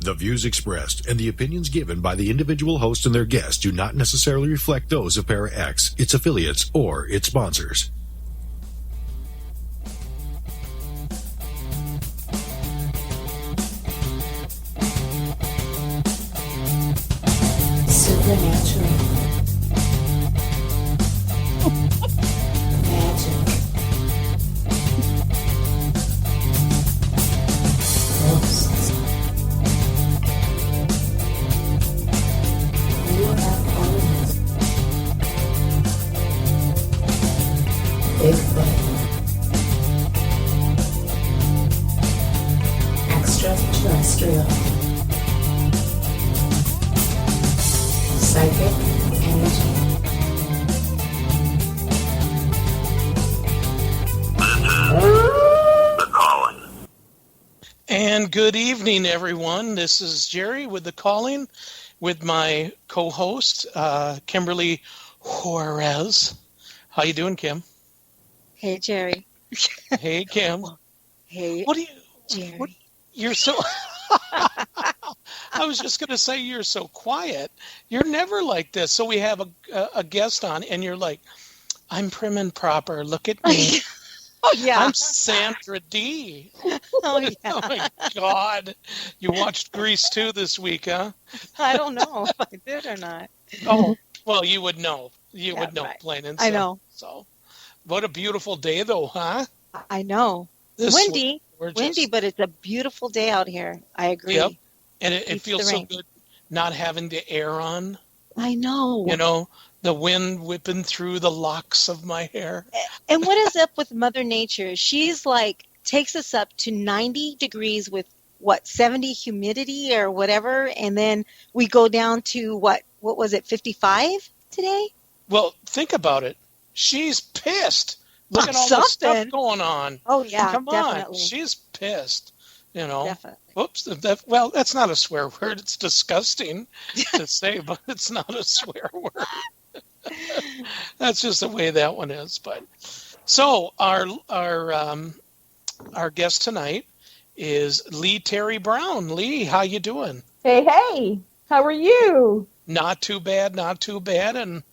The views expressed and the opinions given by the individual host and their guests do not necessarily reflect those of Para X, its affiliates, or its sponsors. Supernatural. Magic. Ghosts. You have followers. Bigfoot. Extraterrestrial. Psychic energy. The Calling. And good evening, everyone. This is Jerry with The Calling with my co-host, Kimberly Juarez. How you doing, Kim? Hey, Jerry. Hey, Kim. Hey, What do you... Jerry. You're so... I was just going to say you're so quiet. You're never like this. So we have a guest on, and you're like, I'm prim and proper. Look at me. Oh, yeah. I'm Sandra D. Oh, yeah. Oh, my God. You watched Grease 2 this week, huh? I don't know if I did or not. Oh, well, you would know. You Yeah, would know, right. plain and I simple. know. So, what a beautiful day, though, huh? I know. This Windy, was gorgeous. windy, but it's a beautiful day out here. I agree. Yep. And it Beats feels the so rain. good not having the air on. I know. You know, the wind whipping through the locks of my hair. And what is up with Mother Nature? She's like, takes us up to 90 degrees with, 70 humidity or whatever, and then we go down to, what was it, 55 today? Well, think about it. She's pissed. Look at all the stuff Something. going on. Oh, yeah, Come definitely. on. She's pissed. You know. Definitely. Whoops. Well, that's not a swear word. It's disgusting to say, but it's not a swear word. That's just the way that one is. But so our guest tonight is Lee Terry-Brown. Lee, how you doing? Hey, how are you? Not too bad, not too bad. And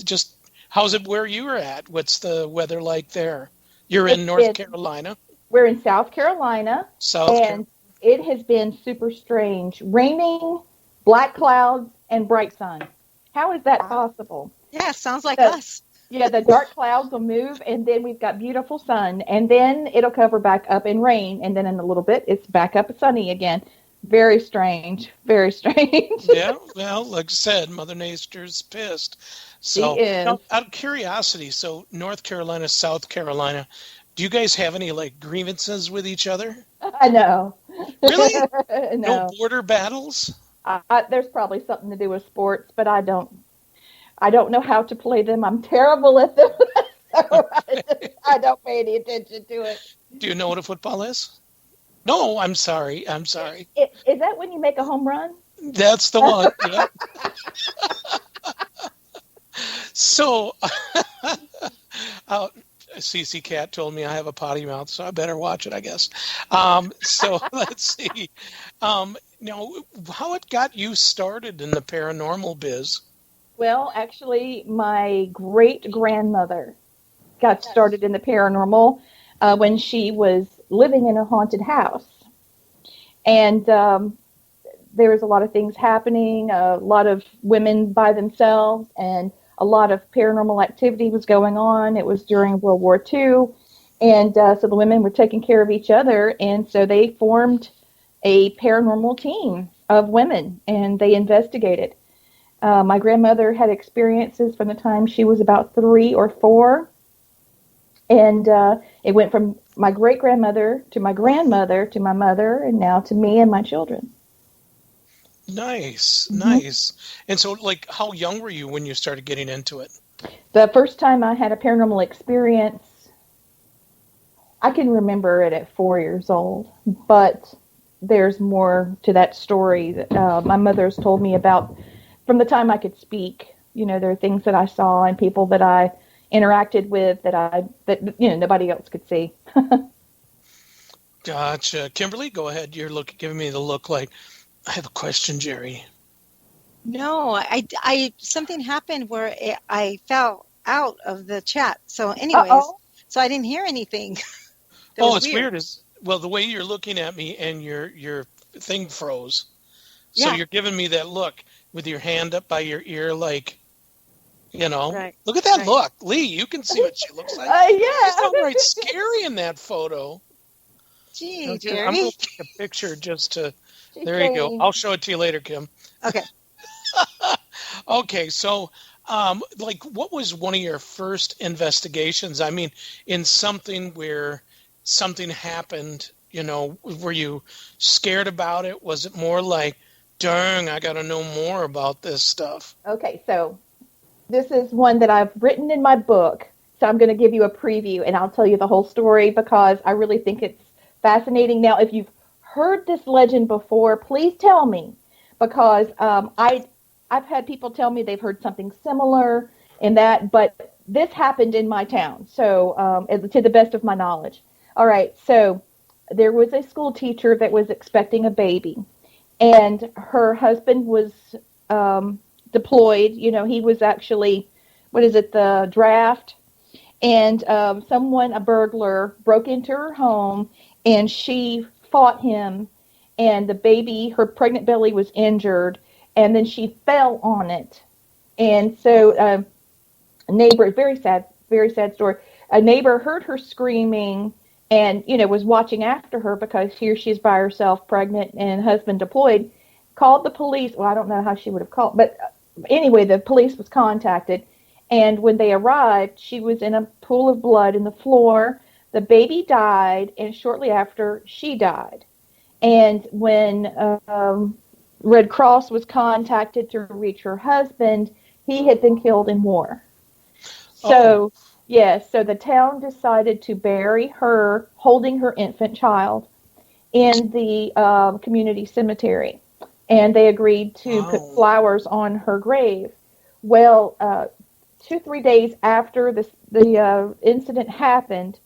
just how's it where you're at? What's the weather like there? You're in North Carolina. We're in South Carolina, and it has been super strange. Raining, black clouds, and bright sun. How is that possible? Yeah, sounds like us. Yeah, the dark clouds will move, and then we've got beautiful sun, and then it'll cover back up in rain, and then in a little bit, it's back up sunny again. Very strange. Very strange. Yeah, well, like I said, Mother Nature's pissed. So, She is. now, out of curiosity, so North Carolina, South Carolina, do you guys have any like grievances with each other? I know. Really? No. No border battles? There's probably something to do with sports, but I don't know how to play them. I'm terrible at them. So I don't pay any attention to it. Do you know what a football is? No, I'm sorry. I'm sorry. Is that when you make a home run? That's the one. Yeah. So, CC Cat told me I have a potty mouth, so I better watch it, I guess. So let's see. Now, how it got you started in the paranormal biz? Well, actually, my great-grandmother got started in the paranormal when she was living in a haunted house. And there was a lot of things happening, a lot of women by themselves, and a lot of paranormal activity was going on. It was during World War II. And so the women were taking care of each other, and so they formed a paranormal team of women, and they investigated. My grandmother had experiences from the time she was about 3 or 4, and it went from my great-grandmother to my grandmother to my mother, and now to me and my children. Nice, nice. And so, like, how young were you when you started getting into it? The first time I had a paranormal experience, I can remember it at 4 years old, but there's more to that story that my mother's told me about from the time I could speak. You know, there are things that I saw and people that I interacted with that nobody else could see. Gotcha. Kimberly, go ahead. You're giving me the look like, I have a question, Jerry. No, something happened where I fell out of the chat. So, anyways, so I didn't hear anything. That was It's weird. weird. Well, the way you're looking at me and your thing froze. So Yeah. you're giving me that look with your hand up by your ear, like, Right. Look at that Right. look. Lee, you can see what she looks like. Yeah. She's downright scary in that photo. Gee, Okay, Jerry. I'm going to take a picture just to. She's There you go. saying- I'll show it to you later, Kim. Okay. Okay, so what was one of your first investigations? I mean, in something where something happened, were you scared about it? Was it more like, dang, I got to know more about this stuff? Okay, so this is one that I've written in my book. So I'm going to give you a preview, and I'll tell you the whole story because I really think it's fascinating. Now, if you've heard this legend before, please tell me, because I've had people tell me they've heard something similar in that, but this happened in my town, so to the best of my knowledge. All right, so there was a school teacher that was expecting a baby, and her husband was deployed. He was actually, the draft, and a burglar, broke into her home, and she fought him, and the baby, her pregnant belly was injured, and then she fell on it. And so a neighbor, very sad story, a neighbor heard her screaming and, was watching after her because here she's by herself, pregnant, and husband deployed, called the police. Well, I don't know how she would have called, but anyway, the police was contacted. And when they arrived, she was in a pool of blood in the floor. The baby died, and shortly after, she died. And when Red Cross was contacted to reach her husband, he had been killed in war. So, yes, so the town decided to bury her holding her infant child in the community cemetery. And they agreed to put flowers on her grave. Well, 2-3 days after the incident happened,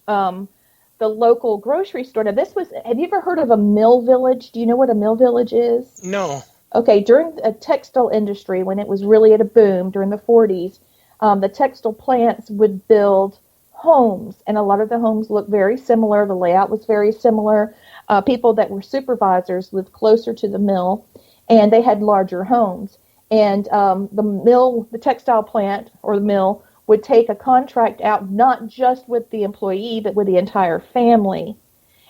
the local grocery store. Now, have you ever heard of a mill village? Do you know what a mill village is? No. Okay, during the textile industry, when it was really at a boom during the 40s, the textile plants would build homes, and a lot of the homes looked very similar. The layout was very similar. People that were supervisors lived closer to the mill, and they had larger homes. And the textile plant or the mill would take a contract out not just with the employee, but with the entire family.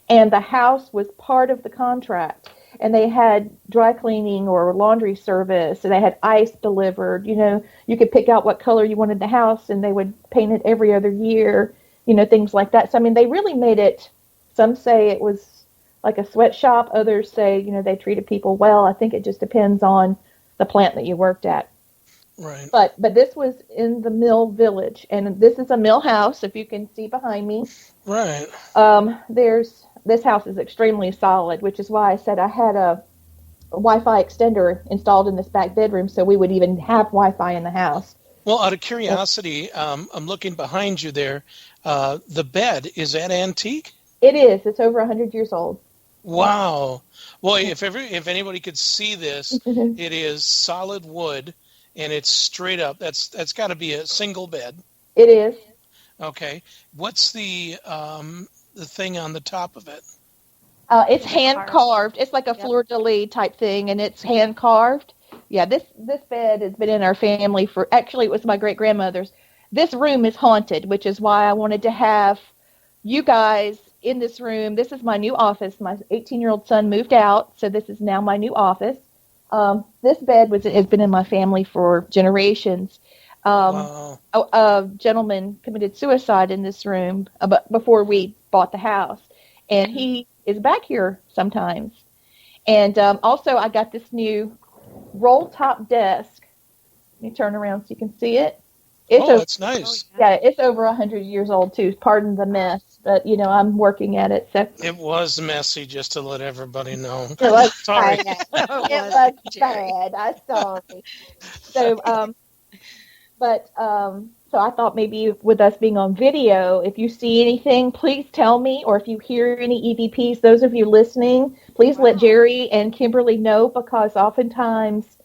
And the house was part of the contract. And they had dry cleaning or laundry service, and they had ice delivered. You could pick out what color you wanted the house, and they would paint it every other year, things like that. So, I mean, they really made it, some say it was like a sweatshop. Others say, they treated people well. I think it just depends on the plant that you worked at. Right. But this was in the mill village, and this is a mill house, if you can see behind me. Right. This house is extremely solid, which is why I said I had a Wi-Fi extender installed in this back bedroom, so we would even have Wi-Fi in the house. Well, out of curiosity, I'm looking behind you there. The bed, is that antique? It is. It's over 100 years old. Wow. Well, if anybody could see this, it is solid wood, and it's straight up. That's got to be a single bed. It is. Okay. What's the thing on the top of it? It's hand carved. It's like a fleur-de-lis type thing, and it's hand carved. Yeah, this bed has been in our family actually, it was my great-grandmother's. This room is haunted, which is why I wanted to have you guys in this room. This is my new office. My 18-year-old son moved out, so this is now my new office. This bed has been in my family for generations. Wow. A gentleman committed suicide in this room before we bought the house, and he is back here sometimes. And also, I got this new roll-top desk. Let me turn around so you can see it. That's nice. Yeah, it's over 100 years old, too. Pardon the mess, but, I'm working at it. So. It was messy, just to let everybody know. It was Sorry. bad. It was bad. I'm sorry. So, So I thought maybe with us being on video, if you see anything, please tell me. Or if you hear any EVPs, those of you listening, please let Jerry and Kimberly know, because oftentimes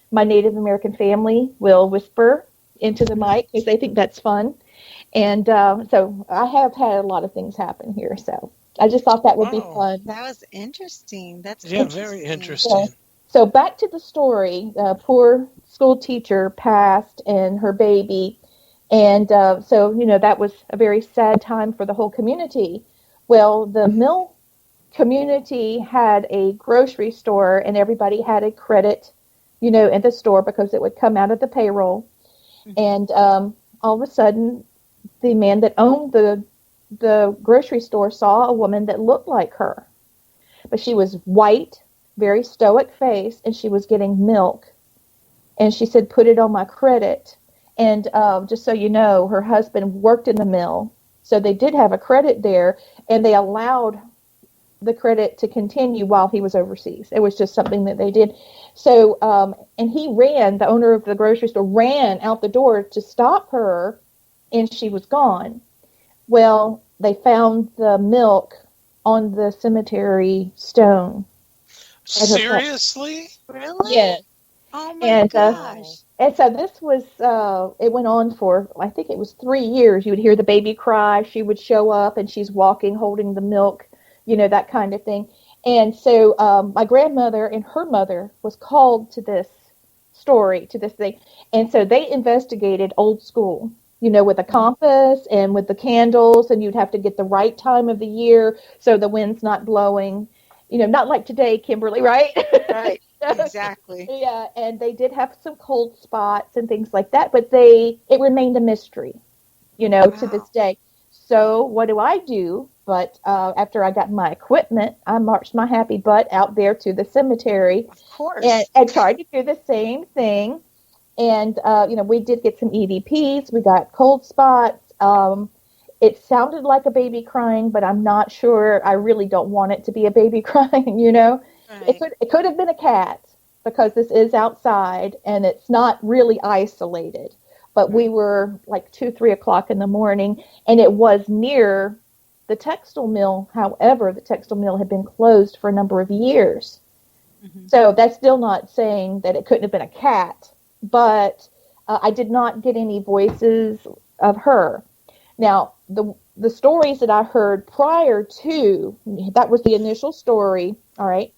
my Native American family will whisper into the mic because they think that's fun. And so I have had a lot of things happen here. So I just thought that would be fun. That was interesting. That's Yeah, interesting. very interesting. So back to the story. Poor school teacher passed and her baby. And so, that was a very sad time for the whole community. Well, the mill community had a grocery store, and everybody had a credit, in the store because it would come out of the payroll. And all of a sudden, the man that owned the grocery store saw a woman that looked like her. But she was white, very stoic face, and she was getting milk. And she said, "Put it on my credit." And just so you know, her husband worked in the mill, so they did have a credit there, and they allowed the credit to continue while he was overseas. It was just something that they did. So, and he ran, the owner of the grocery store ran out the door to stop her, and she was gone. Well, they found the milk on the cemetery stone. Seriously? Really? Yes. Oh my gosh. And so this was, it went on for, I think it was 3 years. You would hear the baby cry. She would show up and she's walking, holding the milk, that kind of thing. And so my grandmother and her mother was called to this story, to this thing. And so they investigated old school, with a compass and with the candles, and you'd have to get the right time of the year so the wind's not blowing. Not like today, Kimberly, right? Right. Exactly. Yeah, and they did have some cold spots and things like that, but it remained a mystery, to this day. So what do? But after I got my equipment, I marched my happy butt out there to the cemetery. Of course. And tried to do the same thing. And, we did get some EVPs. We got cold spots. It sounded like a baby crying, but I'm not sure. I really don't want it to be a baby crying, Right. It could have been a cat, because this is outside and it's not really isolated. But we were like 2-3 o'clock in the morning, and it was near the textile mill. However, the textile mill had been closed for a number of years. So that's still not saying that it couldn't have been a cat, but I did not get any voices of her. Now, the stories that I heard prior to, that was the initial story, all right?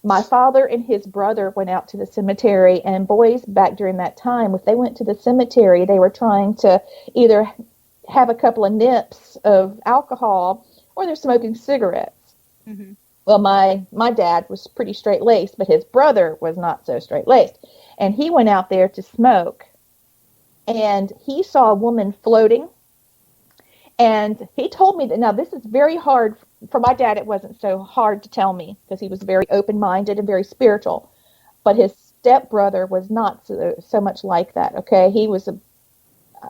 My father and his brother went out to the cemetery, and boys back during that time, if they went to the cemetery, they were trying to either have a couple of nips of alcohol or they're smoking cigarettes. Well, my dad was pretty straight-laced, but his brother was not so straight-laced. And he went out there to smoke, and he saw a woman floating. And he told me that, now this is very hard. For my dad, it wasn't so hard to tell me because he was very open-minded and very spiritual. But his stepbrother was not so much like that, okay? He was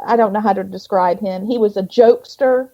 I don't know how to describe him. He was a jokester,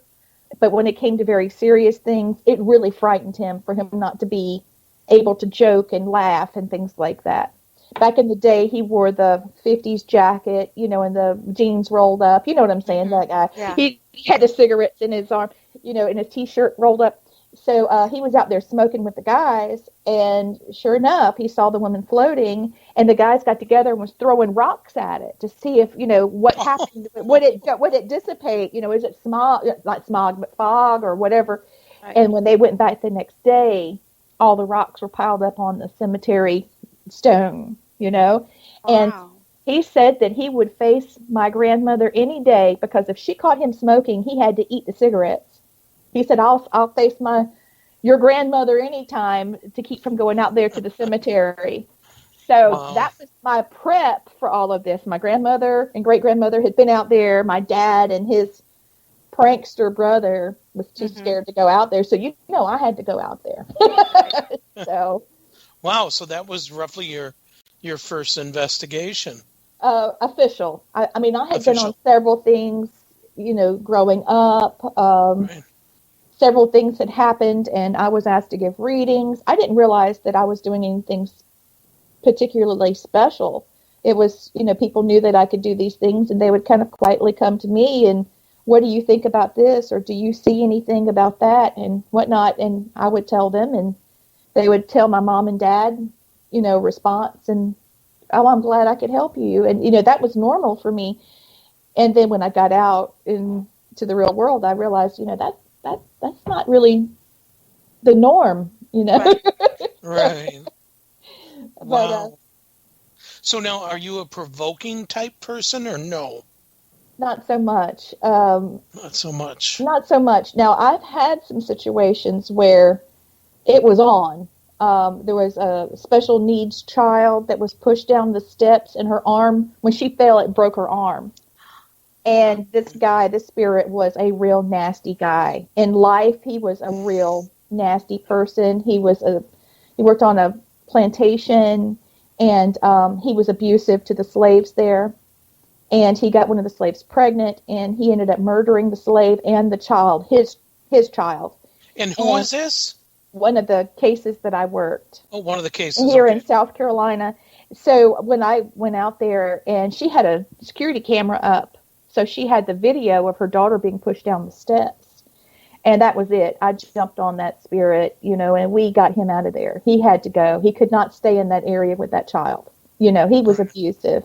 but when it came to very serious things, it really frightened him for him not to be able to joke and laugh and things like that. Back in the day, he wore the 50s jacket, and the jeans rolled up. You know what I'm saying, that guy. Yeah. He had the cigarettes in his arm, and his T-shirt rolled up. So he was out there smoking with the guys, and sure enough, he saw the woman floating, and the guys got together and was throwing rocks at it to see if, what happened. Would it dissipate? Is it smog, not smog, but fog or whatever? Right. And when they went back the next day, all the rocks were piled up on the cemetery stone, Wow. And he said that he would face my grandmother any day, because if she caught him smoking, he had to eat the cigarettes. He said, I'll face your grandmother anytime to keep from going out there to the cemetery. So that was my prep for all of this. My grandmother and great-grandmother had been out there. My dad and his prankster brother was too scared to go out there. So, I had to go out there. So. Wow. So that was roughly your first investigation. Official. I mean, I had been on several things, growing up. Right. Several things had happened, and I was asked to give readings. I didn't realize that I was doing anything particularly special it was, people knew that I could do these things, and they would kind of quietly come to me and, what do you think about this? Or do you see anything about that? And whatnot. And I would tell them, and they would tell my mom and dad, response. And, oh, I'm glad I could help you. And, that was normal for me. And then when I got out into the real world, I realized, that's not really the norm, Right. Right. But, Wow. So now, are you a provoking type person or no? not so much. Not so much. Not so much. Now, I've had some situations where it was on. There was a special needs child that was pushed down the steps, and her arm, when she fell, it broke her arm. And this guy, this spirit, was a real nasty guy. In life, he was a real nasty person. He worked on a plantation, and he was abusive to the slaves there. And he got one of the slaves pregnant, and he ended up murdering the slave and the child, his child. And who was this? One of the cases that I worked. Oh, one of the cases. Here okay. in South Carolina. So when I went out there, and she had a security camera up, so she had the video of her daughter being pushed down the steps. And that was it. I jumped on that spirit, and we got him out of there. He had to go. He could not stay in that area with that child. He was abusive.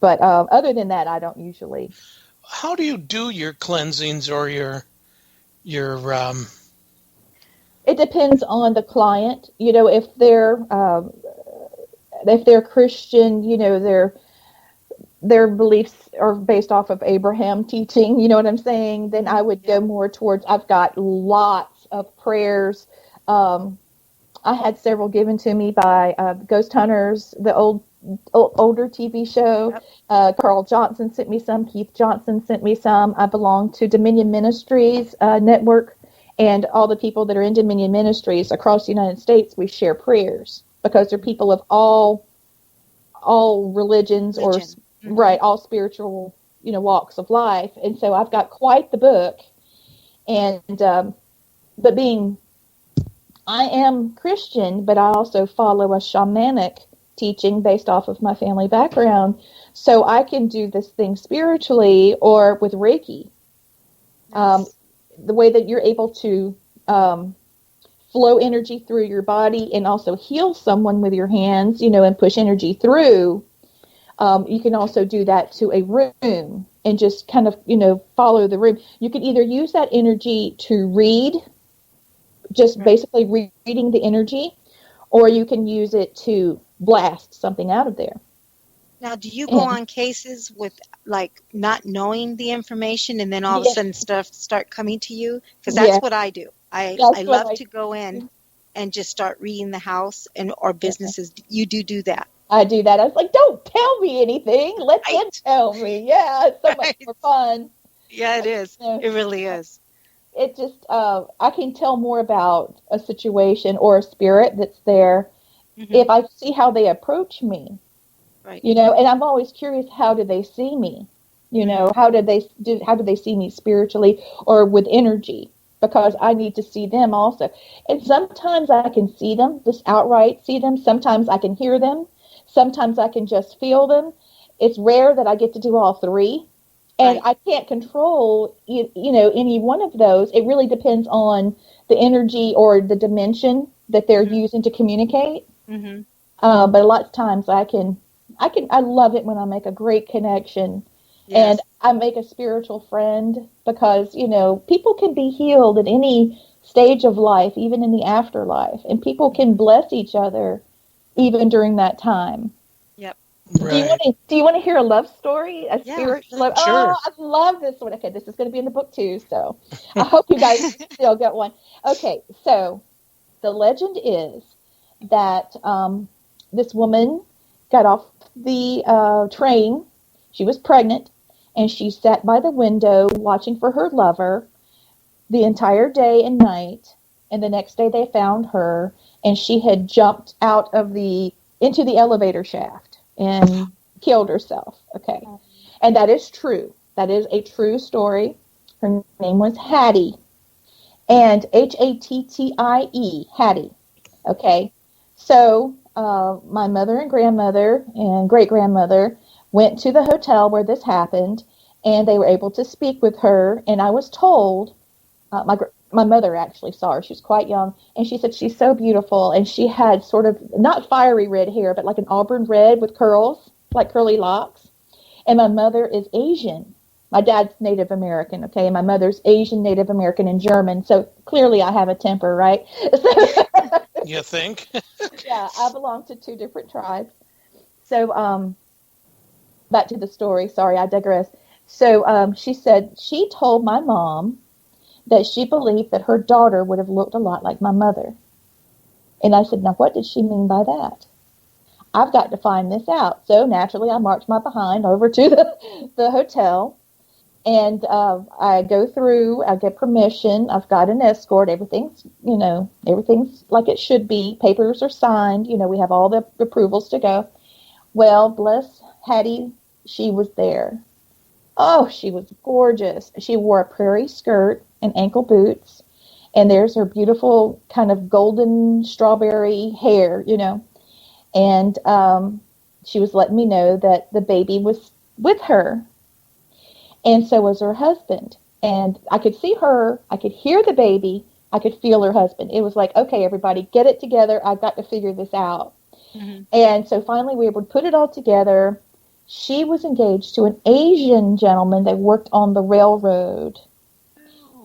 But other than that, I don't usually. How do you do your cleansings or your It depends on the client. If they're Christian, their beliefs are based off of Abraham teaching. You know what I'm saying? Then I would go more towards. I've got lots of prayers. I had several given to me by Ghost Hunters, the older TV show. Yep. Carl Johnson sent me some. Keith Johnson sent me some. I belong to Dominion Ministries network, and all the people that are in Dominion Ministries across the United States, we share prayers because they're people of all religions or right, all spiritual walks of life. And so I've got quite the book, and but I am Christian, but I also follow a shamanic teaching based off of my family background. So I can do this thing spiritually or with Reiki. Nice. The way that you're able to flow energy through your body and also heal someone with your hands, and push energy through. You can also do that to a room and just kind of, follow the room. You can either use that energy to read, just basically reading the energy, or you can use it to blast something out of there. Now, do you go on cases with not knowing the information and then all of a sudden stuff start coming to you? Because that's what I do. I love to go in and just start reading the house or businesses. You do that. I do that. I was like, don't tell me anything. Let them tell me. Yeah, it's so much more fun. Yeah, it is. It really is. It just, I can tell more about a situation or a spirit that's there if I see how they approach me. Right. And I'm always curious, how do they see me? How do they see me spiritually or with energy? Because I need to see them also. And sometimes I can see them, just outright see them. Sometimes I can hear them. Sometimes I can just feel them. It's rare that I get to do all three. And I can't control, any one of those. It really depends on the energy or the dimension that they're using to communicate. Mm-hmm. But a lot of times I love it when I make a great connection. Yes. And I make a spiritual friend because, people can be healed at any stage of life, even in the afterlife. And people can bless each other even during that time. Yep. Right. Do you want to hear a love story? A spiritual love? Sure. Oh, I love this one. Okay, this is going to be in the book too, so I hope you guys still get one. Okay, so the legend is that this woman got off the train. She was pregnant, and she sat by the window watching for her lover the entire day and night. And the next day they found her, and she had jumped into the elevator shaft and killed herself. Okay. And that is true. That is a true story. Her name was Hattie. And Hattie, Hattie. Okay. So my mother and grandmother and great-grandmother went to the hotel where this happened, and they were able to speak with her. And I was told, my mother actually saw her. She was quite young, and she said she's so beautiful, and she had sort of not fiery red hair, but like an auburn red with curls, like curly locks. And my mother is Asian. My dad's Native American, okay, and my mother's Asian, Native American, and German. So clearly I have a temper, right? So, You think? yeah, I belong to two different tribes. So back to the story. Sorry, I digress. So she said she told my mom that she believed that her daughter would have looked a lot like my mother. And I said, now what did she mean by that? I've got to find this out. So naturally, I marched my behind over to the hotel. And I go through, I get permission. I've got an escort. Everything's like it should be. Papers are signed. We have all the approvals to go. Well, bless Hattie, she was there. Oh, she was gorgeous. She wore a prairie skirt and ankle boots. And there's her beautiful kind of golden strawberry hair, And she was letting me know that the baby was with her. And so was her husband. And I could see her, I could hear the baby, I could feel her husband. It was like, okay, everybody, get it together. I've got to figure this out. Mm-hmm. And so finally we were able to put it all together. She was engaged to an Asian gentleman that worked on the railroad.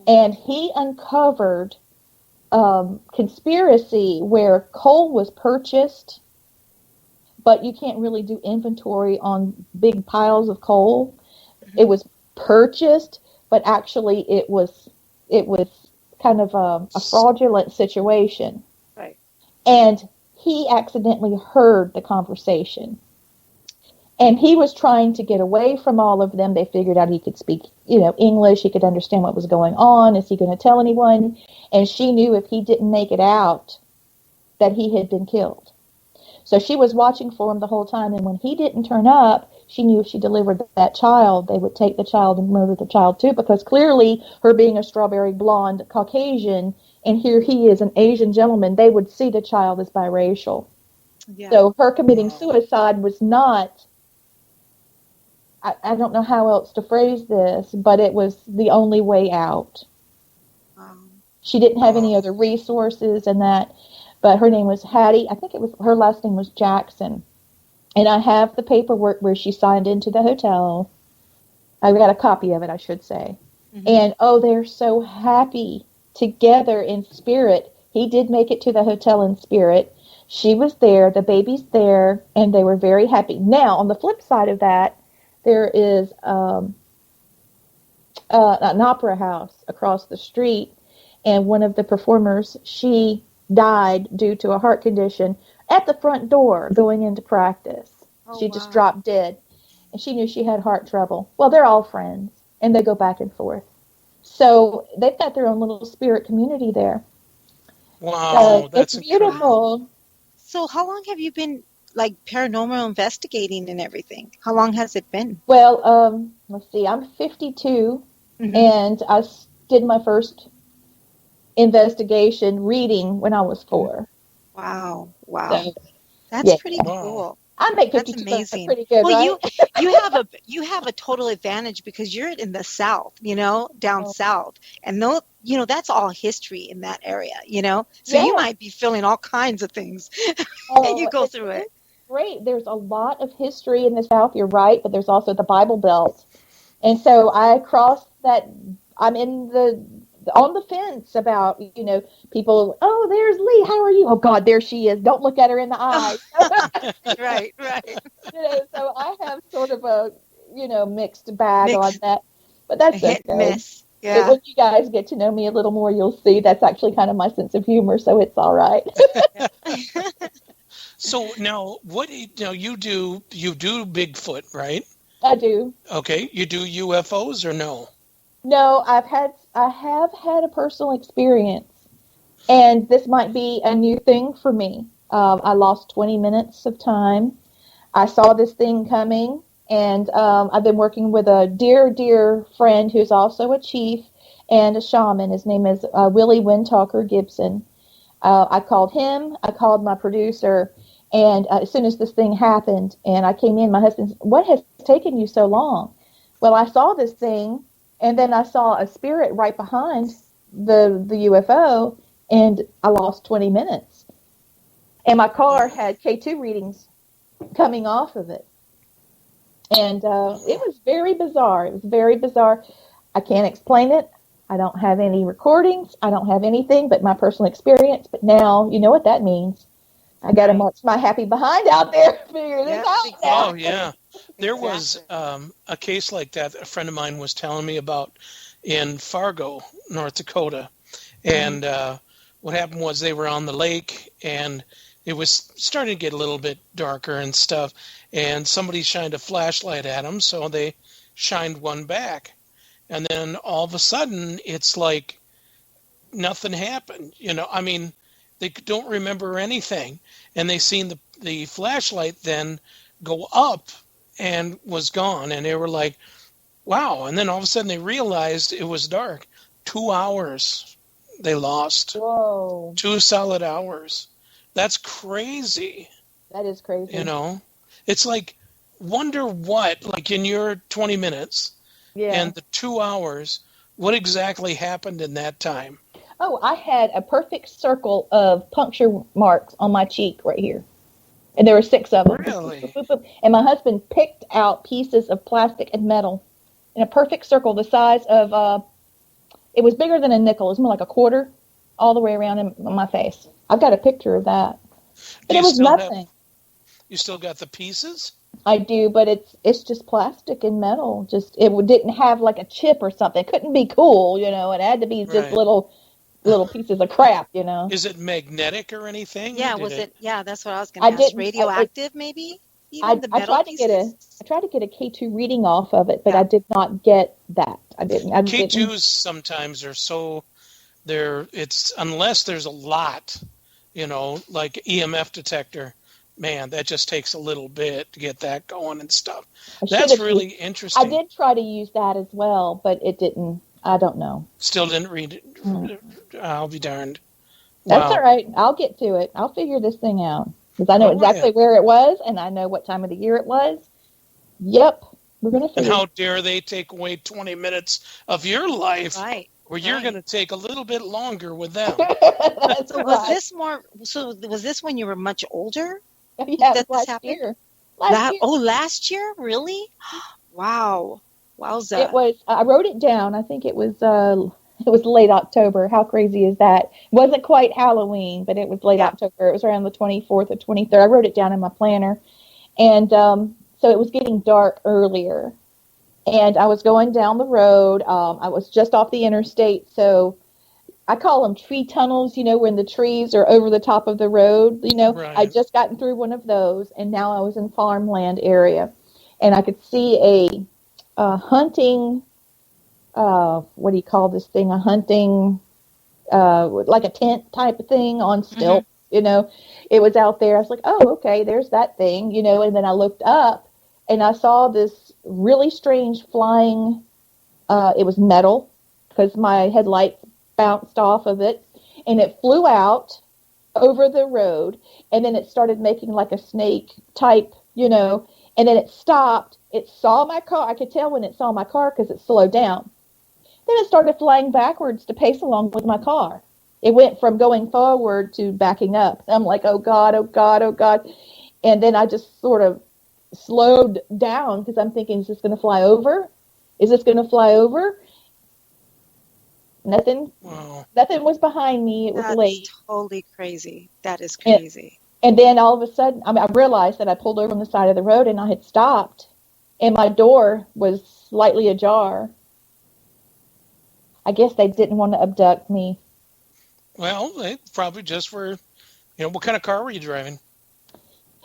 And he uncovered conspiracy where coal was purchased, but you can't really do inventory on big piles of coal. Mm-hmm. It was purchased, but actually it was kind of a fraudulent situation. Right. And he accidentally heard the conversation. And he was trying to get away from all of them. They figured out he could speak, English. He could understand what was going on. Is he going to tell anyone? And she knew if he didn't make it out that he had been killed. So she was watching for him the whole time. And when he didn't turn up, she knew if she delivered that child, they would take the child and murder the child too, because clearly her being a strawberry blonde Caucasian, and here he is an Asian gentleman, they would see the child as biracial. Yeah. So her committing suicide was not, I don't know how else to phrase this, but it was the only way out. She didn't have any other resources and that, but her name was Hattie. I think her last name was Jackson. And I have the paperwork where she signed into the hotel. I've got a copy of it, I should say. Mm-hmm. And, they're so happy together in spirit. He did make it to the hotel in spirit. She was there, the baby's there, and they were very happy. Now, on the flip side of that, there is an opera house across the street, and one of the performers, she died due to a heart condition at the front door going into practice. She just dropped dead, and she knew she had heart trouble. Well, they're all friends, and they go back and forth. So they've got their own little spirit community there. Wow, that's beautiful. Incredible. So how long have you been paranormal investigating and everything? How long has it been? Well, let's see. I'm 52, mm-hmm. and I did my first investigation reading when I was 4. Wow. So, that's pretty cool. I make 52. That's amazing. Pretty good, well, right? you have a total advantage because you're in the South, down south, and that's all history in that area, So you might be feeling all kinds of things and you go through it. Great. There's a lot of history in the South. You're right, but there's also the Bible Belt, and so I crossed that. I'm on the fence about, people, there's Lee, how are you? Oh, God, there she is. Don't look at her in the eyes. Right. So I have sort of a, mixed bag on that. But that's okay. Miss. Yeah. When you guys get to know me a little more, you'll see that's actually kind of my sense of humor, so it's all right. So now, you do Bigfoot, right? I do. Okay. You do UFOs or no? No, I have had a personal experience, and this might be a new thing for me. I lost 20 minutes of time. I saw this thing coming, and I've been working with a dear friend who's also a chief and a shaman. His name is Willie Windtalker Gibson. I called him. I called my producer, And as soon as this thing happened, and I came in, my husband said, "What has taken you so long?" Well, I saw this thing, and then I saw a spirit right behind the UFO, and I lost 20 minutes. And my car had K2 readings coming off of it. And it was very bizarre. It was very bizarre. I can't explain it. I don't have any recordings. I don't have anything but my personal experience. But now, you know what that means. I got to march my happy behind out there to figure this out now. Oh, yeah. There was a case like that a friend of mine was telling me about in Fargo, North Dakota. And what happened was they were on the lake, and it was starting to get a little bit darker and stuff. And somebody shined a flashlight at them, so they shined one back. And then all of a sudden, it's like nothing happened. You know, I mean, they don't remember anything. And they seen the flashlight then go up and was gone. And they were like, wow. And then all of a sudden they realized it was dark. 2 hours they lost. Whoa. 2 solid hours. That's crazy. That is crazy. You know, it's like, wonder what, like in your 20 minutes and the 2 hours, what exactly happened in that time? Oh, I had a perfect circle of puncture marks on my cheek right here. And there were 6 of them. Really? And my husband picked out pieces of plastic and metal in a perfect circle the size of, it was bigger than a nickel. It was more like a quarter all the way around in my face. I've got a picture of that. But it was nothing. You still got the pieces? I do, but it's just plastic and metal. Just it didn't have like a chip or something. It couldn't be cool, you know. It had to be just little pieces of crap, you know. Is it magnetic or anything? Yeah, yeah, that's what I was going to ask. Radioactive, maybe? Even the metal I tried to get a K2 reading off of it, but I did not get that. K2s sometimes are so it's unless there's a lot, you know, like EMF detector. Man, that just takes a little bit to get that going and stuff. That's really interesting. I did try to use that as well, but it didn't. I don't know. Still didn't read it. I'll be darned. Wow. That's all right. I'll get to it. I'll figure this thing out because I know exactly where it was, and I know what time of the year it was. Yep, we're gonna figure. And how dare they take away 20 minutes of your life? Right. Where you're going to take a little bit longer with them. Was this when you were much older? Yeah, last year. Last year? Really? Wow. Wowza. It was. I wrote it down. I think it was late October. How crazy is that? It wasn't quite Halloween, but it was late October. It was around the 24th or 23rd. I wrote it down in my planner, and so it was getting dark earlier. And I was going down the road. I was just off the interstate, so I call them tree tunnels, you know, when the trees are over the top of the road, you know. Right. I just gotten through one of those, and now I was in farmland area. And I could see a hunting, what do you call this thing? A hunting, like a tent type of thing on stilts, you know. It was out there. I was like, oh, okay, there's that thing, you know. And then I looked up, and I saw this really strange flying, it was metal, because my headlights bounced off of it, and it flew out over the road, and then it started making like a snake type, you know, and then it stopped. It saw my car. I could tell when it saw my car because it slowed down. Then it started flying backwards to pace along with my car. It went from going forward to backing up. I'm like, oh God, oh God, oh God. And then I just sort of slowed down because I'm thinking, is this going to fly over? Is this going to fly over? Nothing. Wow. Nothing was behind me. It was late. That's totally crazy. That is crazy. And then all of a sudden, I realized that I pulled over on the side of the road and I had stopped, and my door was slightly ajar. I guess they didn't want to abduct me. Well, they probably just were, you know, what kind of car were you driving?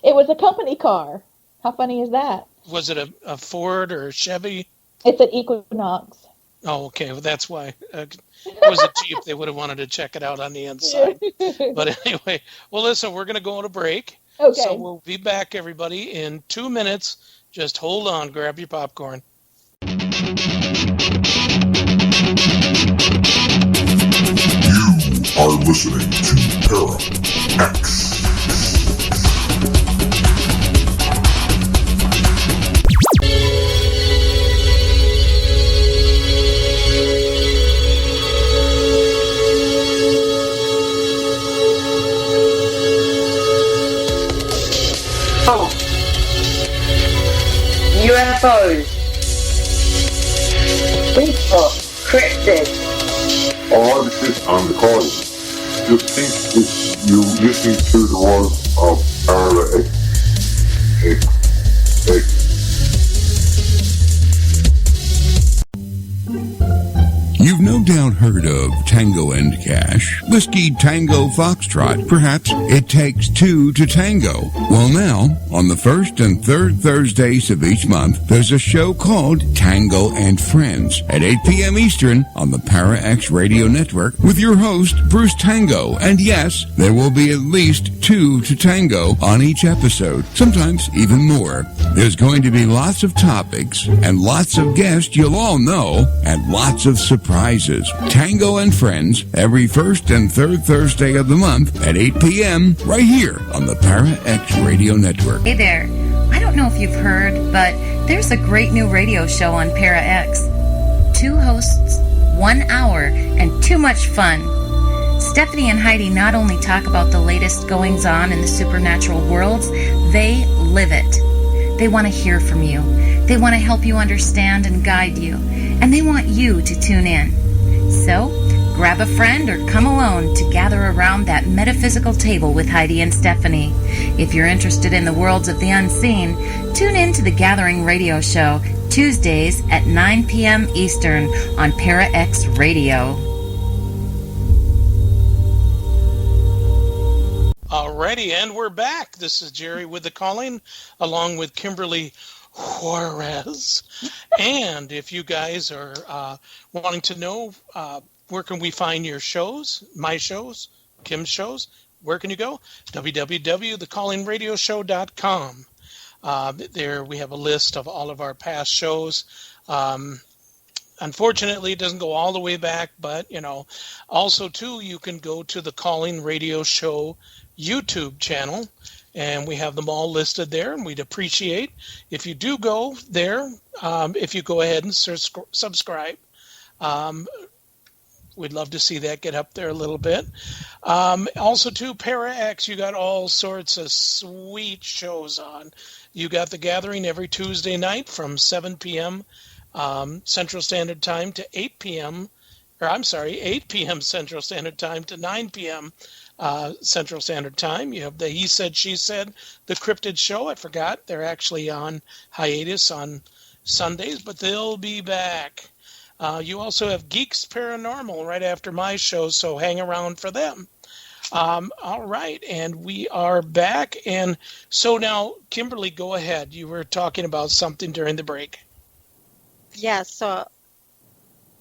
It was a company car. How funny is that? Was it a Ford or a Chevy? It's an Equinox. Oh, okay. Well, that's why. If it was a Jeep, they would have wanted to check it out on the inside. But anyway, well, listen, we're going to go on a break. Okay. So we'll be back, everybody, in 2 minutes. Just hold on. Grab your popcorn. You are listening to Para X. UFOs, Bigfoot, cryptids. All of this on the call. Just think if you listen to the words of Para X. You've no doubt heard of Tango and Cash, Whiskey Tango Foxtrot. Perhaps it takes two to tango. Well, now, on the first and third Thursdays of each month, there's a show called Tango and Friends at 8 p.m. Eastern on the Para X Radio Network with your host, Bruce Tango. And yes, there will be at least two to tango on each episode, sometimes even more. There's going to be lots of topics and lots of guests you'll all know and lots of surprises. Tango and Friends every first and third Thursday of the month at 8 p.m. right here on the Para X Radio Network. Hey there. I don't know if you've heard, but there's a great new radio show on Para X. 2 hosts, 1 hour, and too much fun. Stephanie and Heidi not only talk about the latest goings-on in the supernatural worlds, they live it. They want to hear from you. They want to help you understand and guide you. And they want you to tune in. So, grab a friend or come alone to gather around that metaphysical table with Heidi and Stephanie. If you're interested in the worlds of the unseen, tune in to the Gathering Radio Show, Tuesdays at 9 p.m. Eastern on Para X Radio. Alrighty, and we're back. This is Jerry with the calling, along with Kimberly Juarez. And if you guys are wanting to know where can we find your shows, my shows, Kim's shows, where can you go? www.thecallingradioshow.com. There we have a list of all of our past shows. Unfortunately, it doesn't go all the way back, but, also, too, you can go to the Calling Radio Show YouTube channel, and we have them all listed there, and we'd appreciate if you do go there, if you go ahead and subscribe. We'd love to see that get up there a little bit. Also, too, Para X, you got all sorts of sweet shows on. You got The Gathering every Tuesday night from 7 p.m. Central Standard Time to 8 p.m. 8 p.m. Central Standard Time to 9 p.m. Central Standard Time. You have the He Said, She Said, the Cryptid Show. I forgot. They're actually on hiatus on Sundays, but they'll be back. You also have Geeks Paranormal right after my show, so hang around for them. All right, and we are back. And so now, Kimberly, go ahead. You were talking about something during the break. Yeah, so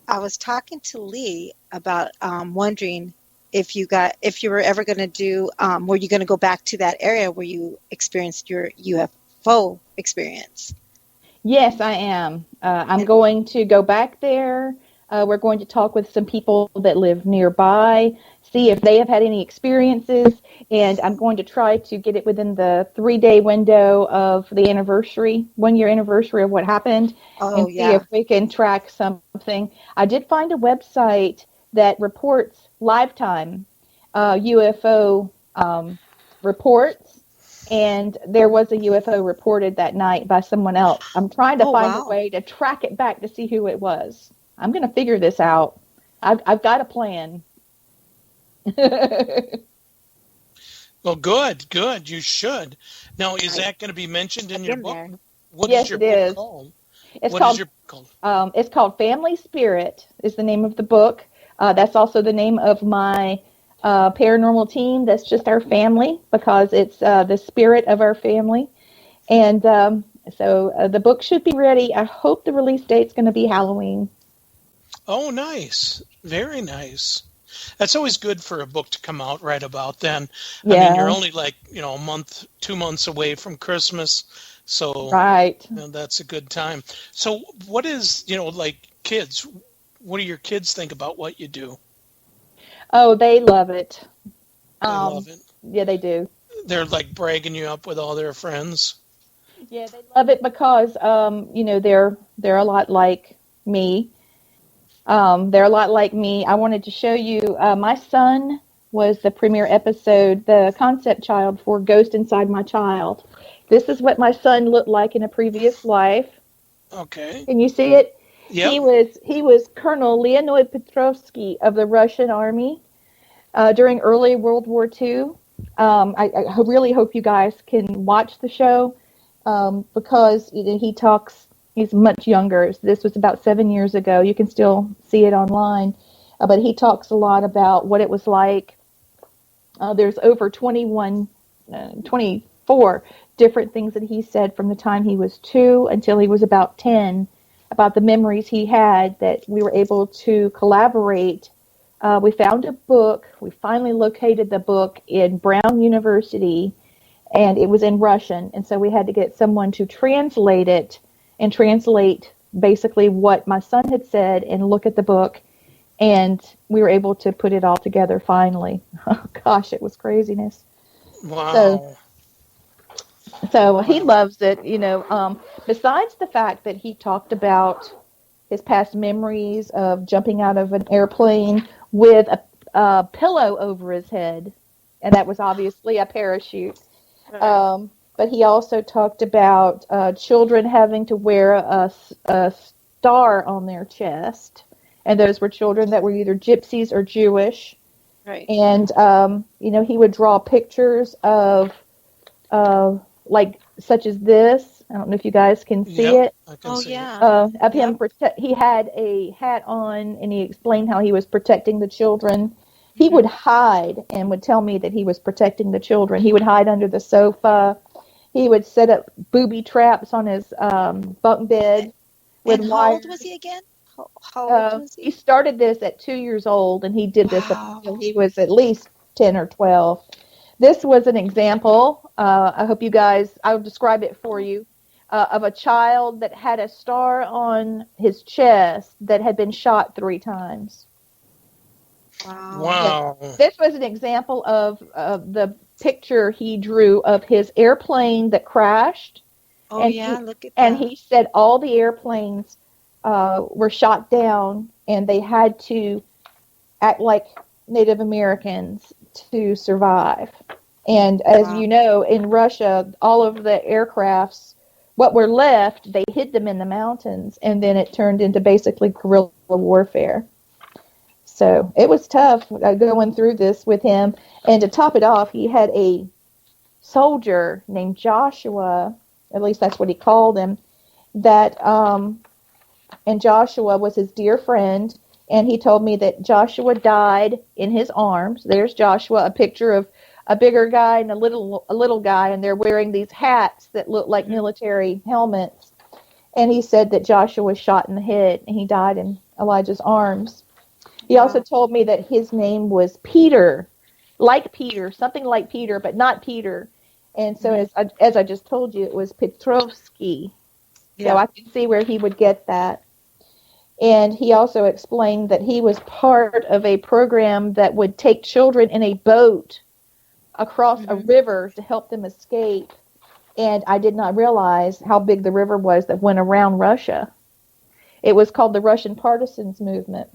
I was talking to Lee about wondering if you were ever going to do, were you going to go back to that area where you experienced your UFO experience? Yes, I am. I'm going to go back there. We're going to talk with some people that live nearby, see if they have had any experiences, and I'm going to try to get it within the 3-day window of the 1-year anniversary of what happened, and see if we can track something. I did find a website that reports lifetime UFO reports, and there was a UFO reported that night by someone else. I'm trying to find a way to track it back to see who it was. I'm going to figure this out. I've got a plan. Well, good. You should. Now, is that going to be mentioned in your book? What yes, is your it book is. called? It's called Family Spirit is the name of the book. That's also the name of my paranormal team. That's just our family because it's the spirit of our family. And so the book should be ready. I hope the release date's going to be Halloween. Oh, nice. Very nice. That's always good for a book to come out right about then. Yeah. I mean, you're only like, a month, 2 months away from Christmas. So right. That's a good time. So what is, like kids, what do your kids think about what you do? Oh, they love it. They love it? Yeah, they do. They're like bragging you up with all their friends? Yeah, they love it because, they're a lot like me. They're a lot like me. I wanted to show you, my son was the premiere episode, the concept child for Ghost Inside My Child. This is what my son looked like in a previous life. Okay. Can you see it? Yep. He was Colonel Leonid Petrovsky of the Russian Army during early World War II. I really hope you guys can watch the show because he talks. He's much younger. This was about 7 years ago. You can still see it online, but he talks a lot about what it was like. There's over 24 different things that he said from the time he was 2 until he was about 10 about the memories he had that we were able to collaborate. We found a book. We finally located the book in Brown University, and it was in Russian. And so we had to get someone to translate it and translate basically what my son had said and look at the book. And we were able to put it all together finally. Oh, gosh, it was craziness. Wow. So he loves it, besides the fact that he talked about his past memories of jumping out of an airplane with a pillow over his head, and that was obviously a parachute. But he also talked about children having to wear a star on their chest, and those were children that were either gypsies or Jewish. Right. And he would draw pictures of like such as this. I don't know if you guys can see it. I can see it. Of him, he had a hat on, and he explained how he was protecting the children. He would hide and would tell me that he was protecting the children. He would hide under the sofa. He would set up booby traps on his bunk bed. And how old was he again? How old was he? He started this at 2 years old, and he did this until he was at least 10 or 12. This was an example. I hope you guys, I'll describe it for you, of a child that had a star on his chest that had been shot 3 times. Wow. This was an example of the picture he drew of his airplane that crashed. Oh, and yeah, look at that. And he said all the airplanes were shot down, and they had to act like Native Americans to survive. And as you know, in Russia, all of the aircrafts, what were left, they hid them in the mountains, and then it turned into basically guerrilla warfare. So it was tough going through this with him. And to top it off, he had a soldier named Joshua, at least that's what he called him, that, and Joshua was his dear friend. And he told me that Joshua died in his arms. There's Joshua, a picture of a bigger guy and a little guy, and they're wearing these hats that look like military helmets. And he said that Joshua was shot in the head, and he died in Elijah's arms. He also told me that his name was Peter, like Peter, something like Peter, but not Peter. And so as I just told you, it was Petrovsky. Yeah. So I can see where he would get that. And he also explained that he was part of a program that would take children in a boat across a river to help them escape. And I did not realize how big the river was that went around Russia. It was called the Russian Partisans Movement,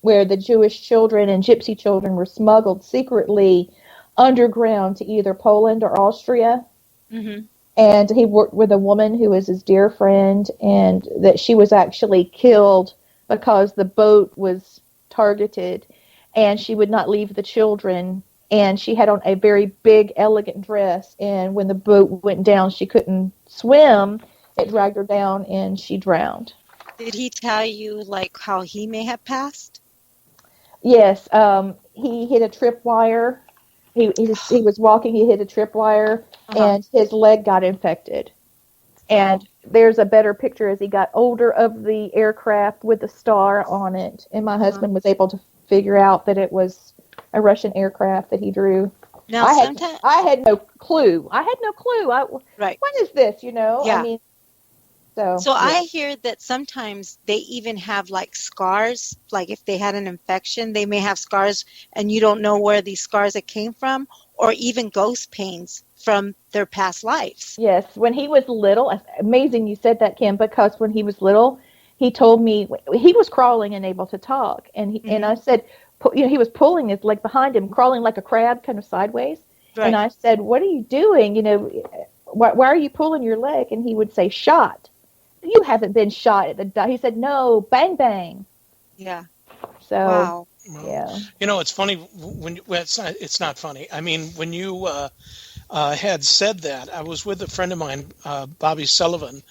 where the Jewish children and gypsy children were smuggled secretly underground to either Poland or Austria. Mm-hmm. And he worked with a woman who was his dear friend, and that she was actually killed because the boat was targeted, and she would not leave the children. And she had on a very big, elegant dress, and when the boat went down, she couldn't swim. It dragged her down, and she drowned. Did he tell you, like, how he may have passed? Yes, he hit a tripwire. He was walking, he hit a tripwire, and his leg got infected. And there's a better picture as he got older of the aircraft with the star on it. And my husband was able to figure out that it was a Russian aircraft that he drew. Now, I had no clue. Right. What is this, Yeah. I mean, So I hear that sometimes they even have like scars, like if they had an infection, they may have scars and you don't know where these scars came from, or even ghost pains from their past lives. Yes, when he was little, amazing you said that, Kim, because when he was little, he told me he was crawling and able to talk. And and I said, he was pulling his leg behind him, crawling like a crab, kind of sideways. Right. And I said, what are you doing? Why are you pulling your leg? And he would say, shot. you haven't been shot at the die. He said, no, bang, bang. Yeah. So, Wow. yeah. You know, it's funny when well, it's not funny. I mean, when you had said that, I was with a friend of mine, Bobby Sullivan,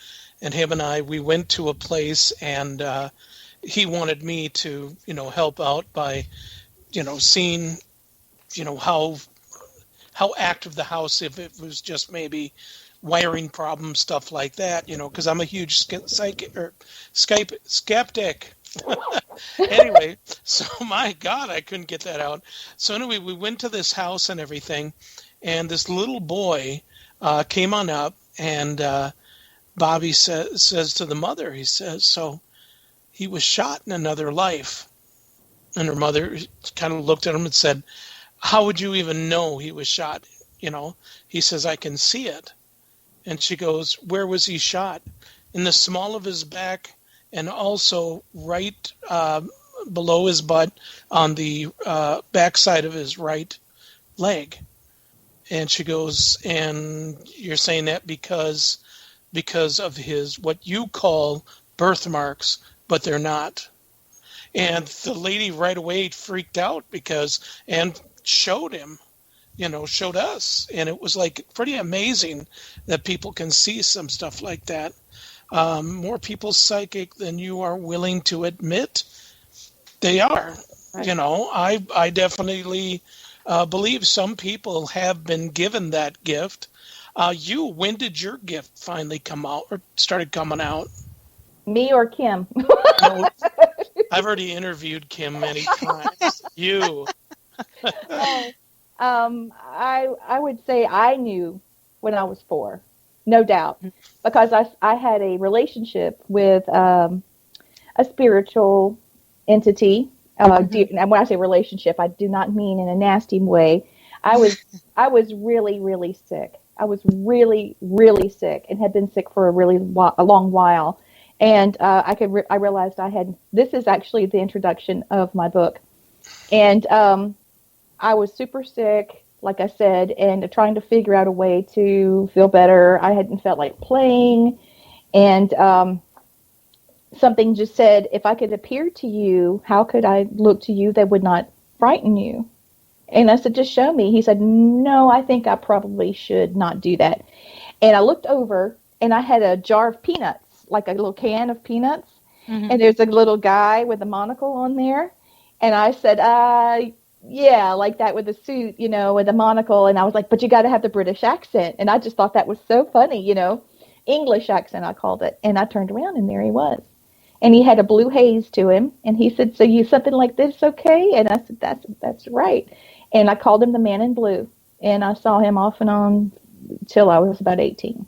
and him and we went to a place, and he wanted me to, help out by, seeing, how active the house, if it was just maybe wiring problems, stuff like that, because I'm a huge skeptic. Anyway, so my God, I couldn't get that out. So anyway, we went to this house and everything, and this little boy came on up, and Bobby says to the mother, he says, so he was shot in another life. And her mother kind of looked at him and said, how would you even know he was shot? He says, I can see it. And she goes, where was he shot? In the small of his back, and also right below his butt on the backside of his right leg. And she goes, and you're saying that because of his, what you call birthmarks, but they're not. And the lady right away freaked out and showed him, showed us. And it was like pretty amazing that people can see some stuff like that. More people psychic than you are willing to admit. They are. Right. I definitely believe some people have been given that gift. When did your gift finally come out or started coming out? Me or Kim? I've already interviewed Kim many times. You. I would say I knew when I was 4, no doubt, because I had a relationship with a spiritual entity. And when I say relationship, I do not mean in a nasty way. I was really, really sick. I was really, really sick and had been sick for a long while. And I realized this is actually the introduction of my book. And I was super sick, like I said, and trying to figure out a way to feel better. I hadn't felt like playing. And something just said, if I could appear to you, how could I look to you that would not frighten you? And I said, just show me. He said, no, I think I probably should not do that. And I looked over, and I had a jar of peanuts, like a little can of peanuts. Mm-hmm. And there's a little guy with a monocle on there. And I said, yeah, like that with a suit, with a monocle. And I was like, but you got to have the British accent. And I just thought that was so funny, English accent, I called it. And I turned around, and there he was. And he had a blue haze to him. And he said, so you something like this okay? And I said, that's right. And I called him the Man in Blue. And I saw him off and on till I was about 18.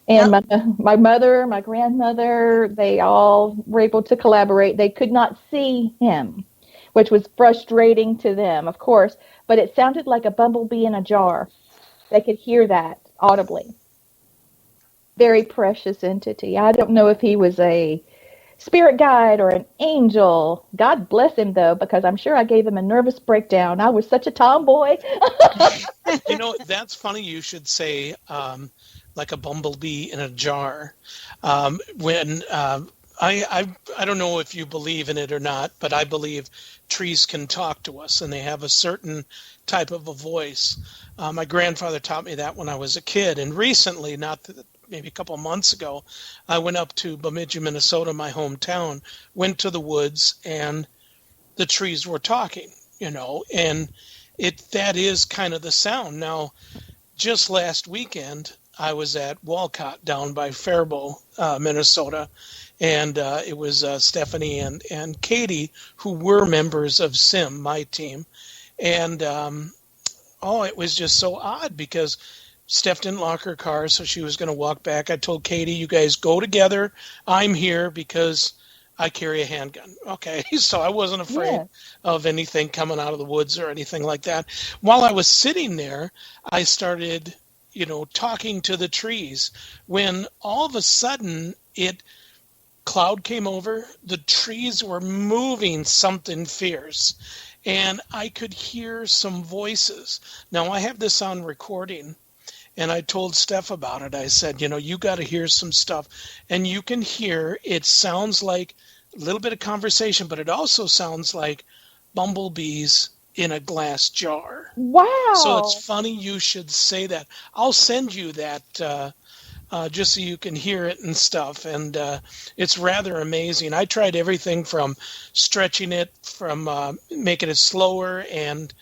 And my mother, my grandmother, they all were able to collaborate. They could not see him, which was frustrating to them, of course. But it sounded like a bumblebee in a jar. They could hear that audibly. Very precious entity. I don't know if he was a spirit guide or an angel. God bless him, though, because I'm sure I gave him a nervous breakdown. I was such a tomboy. That's funny you should say like a bumblebee in a jar. When I don't know if you believe in it or not, but I believe trees can talk to us, and they have a certain type of a voice. My grandfather taught me that when I was a kid, and recently, maybe a couple of months ago, I went up to Bemidji, Minnesota, my hometown, went to the woods, and the trees were talking, and that is kind of the sound. Now, just last weekend, I was at Walcott down by Faribault, Minnesota, and it was Stephanie and Katie, who were members of SIM, my team, and it was just so odd because Steph didn't lock her car, so she was going to walk back. I told Katie, you guys go together. I'm here because I carry a handgun. Okay, so I wasn't afraid of anything coming out of the woods or anything like that. While I was sitting there, I started, talking to the trees when all of a sudden cloud came over. The trees were moving something fierce, and I could hear some voices. Now, I have this on recording. And I told Steph about it. I said, you got to hear some stuff. And you can hear, it sounds like a little bit of conversation, but it also sounds like bumblebees in a glass jar. Wow. So it's funny you should say that. I'll send you that just so you can hear it and stuff. And it's rather amazing. I tried everything from stretching it, from making it slower and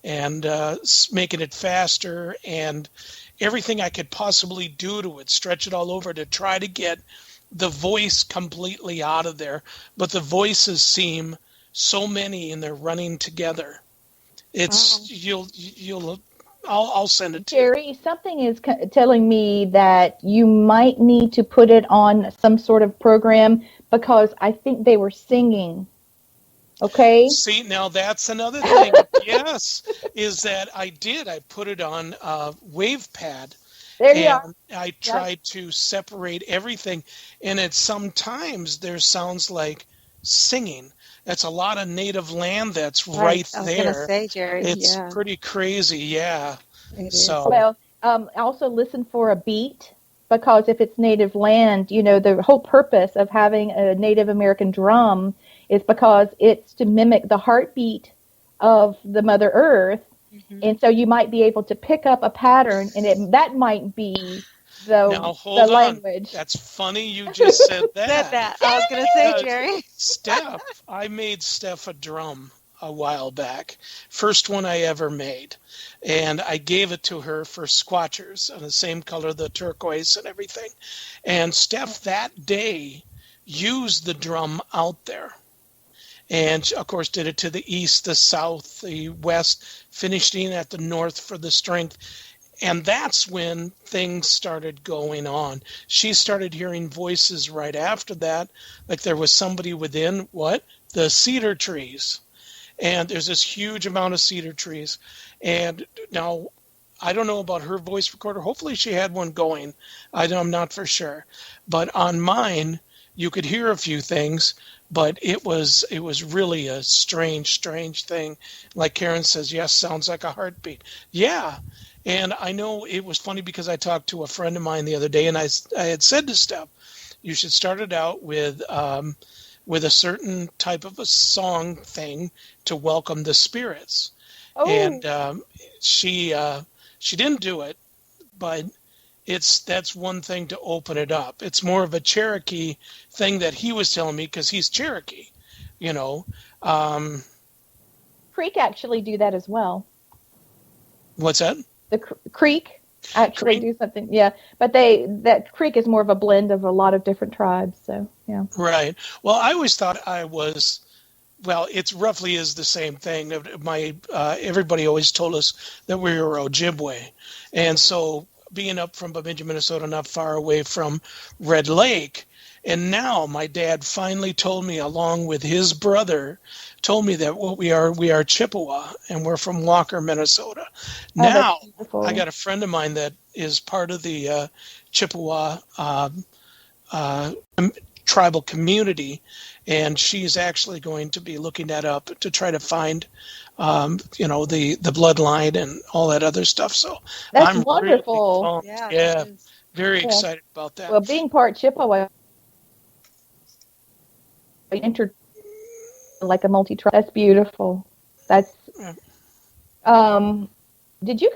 making it faster, and everything I could possibly do to it, stretch it all over to try to get the voice completely out of there. But the voices seem so many and they're running together. It's I'll send it to you. Jerry, something is telling me that you might need to put it on some sort of program because I think they were singing. Okay. See, now that's another thing. Yes, is that I put it on WavePad. There you are. I tried to separate everything, and sometimes there sounds like singing. That's a lot of native land that's right there. I was going to say, Jerry. It's pretty crazy, yeah. It is. So, well, also listen for a beat, because if it's native land, the whole purpose of having a Native American drum is because it's to mimic the heartbeat of the Mother Earth. Mm-hmm. And so you might be able to pick up a pattern, and that might be the language. That's funny you just said that. I was going to say, Jerry. I made Steph a drum a while back. First one I ever made. And I gave it to her for squatchers, the same color, the turquoise and everything. And Steph that day used the drum out there. And, of course, did it to the east, the south, the west, finishing at the north for the strength. And that's when things started going on. She started hearing voices right after that, like there was somebody within, the cedar trees. And there's this huge amount of cedar trees. And now, I don't know about her voice recorder. Hopefully she had one going. I'm not for sure. But on mine, you could hear a few things, but it was really a strange thing. Like Karen says, yes, sounds like a heartbeat. Yeah. And I know it was funny because I talked to a friend of mine the other day, and I had said to Steph, you should start it out with a certain type of a song thing to welcome the spirits. Oh. And she didn't do it, but that's one thing to open it up. It's more of a Cherokee thing that he was telling me, because he's Cherokee, Creek actually do that as well. What's that? The Creek actually do something, yeah. But that Creek is more of a blend of a lot of different tribes, so yeah. Right. Well, I always thought it's roughly is the same thing. Everybody always told us that we were Ojibwe, and so being up from Bemidji, Minnesota, not far away from Red Lake. And now my dad finally told me, along with his brother, told me that we are Chippewa, and we're from Walker, Minnesota. Now I got a friend of mine that is part of the Chippewa tribal community, and she's actually going to be looking that up to try to find the bloodline and all that other stuff. So that's wonderful. Really very excited about that. Well, being part Chippewa, entered like a multi-tribe. That's beautiful. That's did you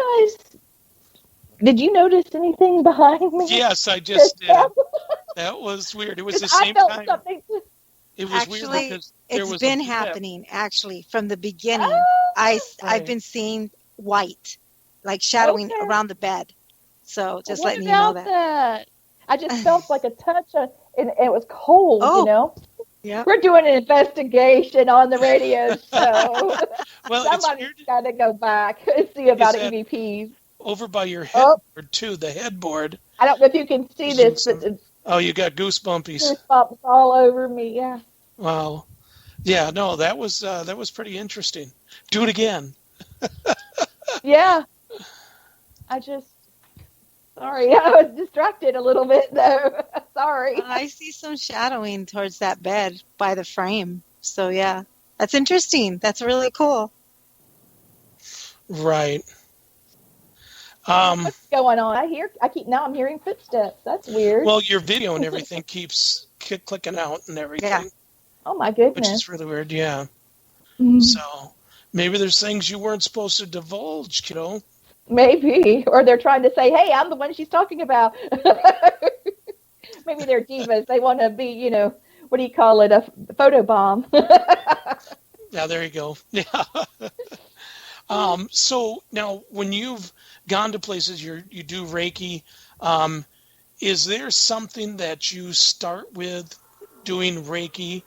notice anything behind me? Yes, I just did. That was weird. It was the same time. Something. It was weird because it's been happening actually from the beginning. I've been seeing white, like shadowing around the bed. So just letting you know that. I just felt like a touch, and it was cold. Yeah. We're doing an investigation on the radio show. Well, somebody's got to go back and see about EVPs. Over by your headboard too, the headboard. I don't know if you can see this, but you got goosebumpies. Goosebumps all over me. Yeah. Wow. Yeah. No, that was pretty interesting. Do it again. Yeah. Sorry, I was distracted a little bit, though. Sorry. I see some shadowing towards that bed by the frame. So, yeah, that's interesting. That's really cool. Right. What's going on? I'm hearing footsteps. That's weird. Well, your video and everything keeps clicking out and everything. Yeah. Oh my goodness. Which is really weird, yeah. Mhm. So maybe there's things you weren't supposed to divulge, kiddo. Maybe. Or they're trying to say, hey, I'm the one she's talking about. Maybe they're divas. They want to be, what do you call it? A photo bomb. Yeah, there you go. Yeah. So now when you've gone to places you do Reiki, is there something that you start with doing Reiki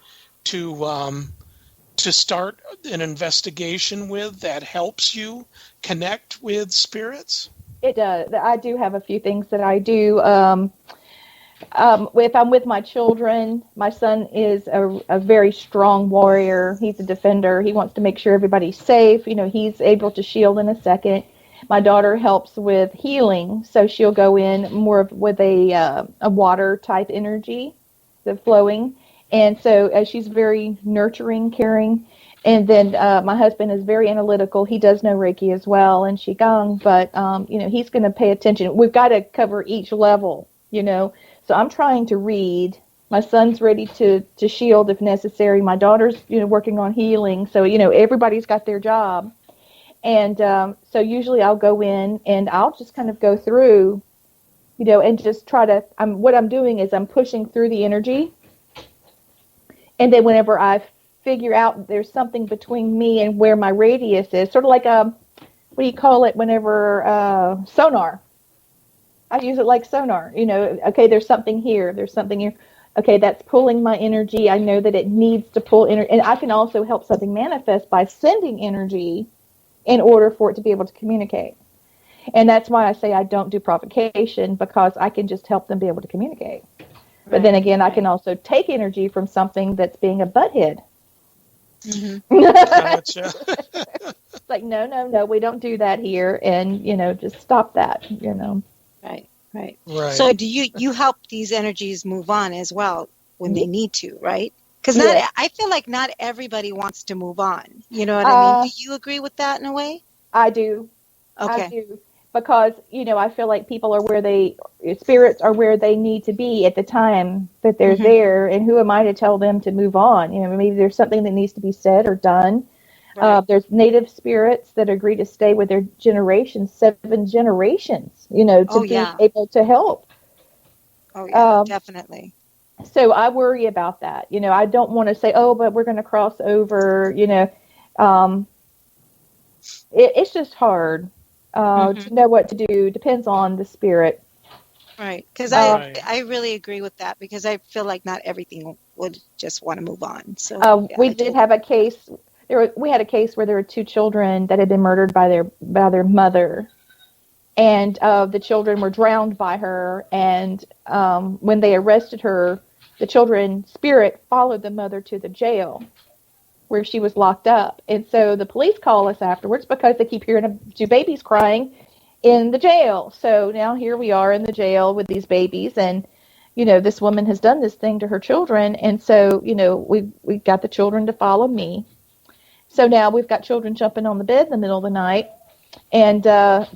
to start an investigation with that helps you connect with spirits? It does. I do have a few things that I do. If I'm with my children, my son is a very strong warrior. He's a defender. He wants to make sure everybody's safe. He's able to shield in a second. My daughter helps with healing, so she'll go in more with a water type energy, the flowing. And so she's very nurturing, caring. And then my husband is very analytical. He does know Reiki as well and Qigong, but he's going to pay attention. We've got to cover each level, So I'm trying to read. My son's ready to shield if necessary. My daughter's working on healing. So everybody's got their job. And so usually I'll go in and I'll just kind of go through, and just try to. What I'm doing is I'm pushing through the energy. And then whenever I figure out there's something between me and where my radius is, sort of like what do you call it? Whenever sonar. I use it like sonar, okay, there's something here, there's something here. Okay, that's pulling my energy. I know that it needs to pull energy. And I can also help something manifest by sending energy in order for it to be able to communicate. And that's why I say I don't do provocation, because I can just help them be able to communicate. But then again, I can also take energy from something that's being a butthead. Mm-hmm. Gotcha. It's like, no, we don't do that here. And, just stop that, Right. Right. So do you help these energies move on as well when they need to, right? Because I feel like not everybody wants to move on. You know what I mean? Do you agree with that in a way? I do. Okay. I do. Because, I feel like people are spirits are where they need to be at the time that they're there. And who am I to tell them to move on? Maybe there's something that needs to be said or done. Right. There's native spirits that agree to stay with their generations, 7 generations, to be able to help. Oh, yeah, definitely. So I worry about that. I don't want to say, but we're going to cross over, it's just hard to know what to do. Depends on the spirit. Right. Because I really agree with that, because I feel like not everything would just want to move on. So we did have a case. We had a case where there were 2 children that had been murdered by their mother, and the children were drowned by her. And when they arrested her, the children's spirit followed the mother to the jail where she was locked up. And so the police call us afterwards because they keep hearing 2 babies crying in the jail. So now here we are in the jail with these babies, and this woman has done this thing to her children. And so we got the children to follow me. So now we've got children jumping on the bed in the middle of the night and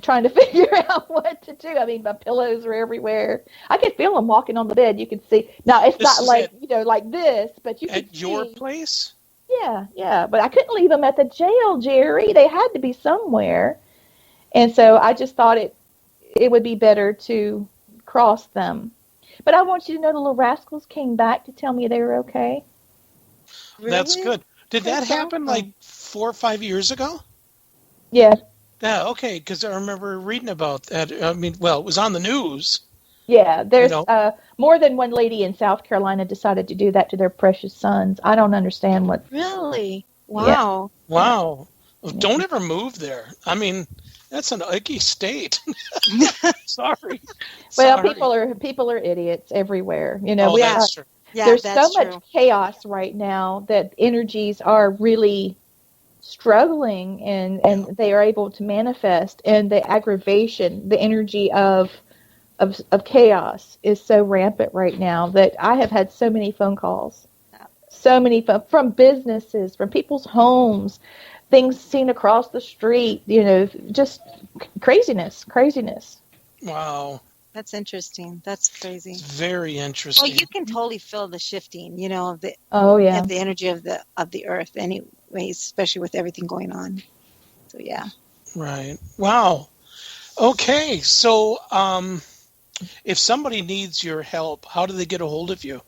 trying to figure out what to do. I mean, my pillows are everywhere. I can feel them walking on the bed. You can see. Now, it's not like, like this, but you can see. At your place? Yeah. But I couldn't leave them at the jail, Jerry. They had to be somewhere. And so I just thought it would be better to cross them. But I want you to know the little rascals came back to tell me they were okay. Really? That's good. Did that happen like 4 or 5 years ago? Yeah. Yeah, okay, because I remember reading about that. I mean, well, it was on the news. Yeah, there's more than one lady in South Carolina decided to do that to their precious sons. I don't understand what. Really? Wow. Yeah. Wow. Well, don't ever move there. I mean, that's an icky state. Sorry. Well, people are idiots everywhere. That's true. Yeah, there's that's so much chaos right now that energies are really struggling and they are able to manifest, and the aggravation, the energy of chaos is so rampant right now that I have had so many phone calls, from businesses, from people's homes, things seen across the street, just craziness. Wow. That's interesting. That's crazy. It's very interesting. Well, you can totally feel the shifting, of the of the energy of the earth, anyways, especially with everything going on. So yeah. Right. Wow. Okay. So, if somebody needs your help, how do they get a hold of you?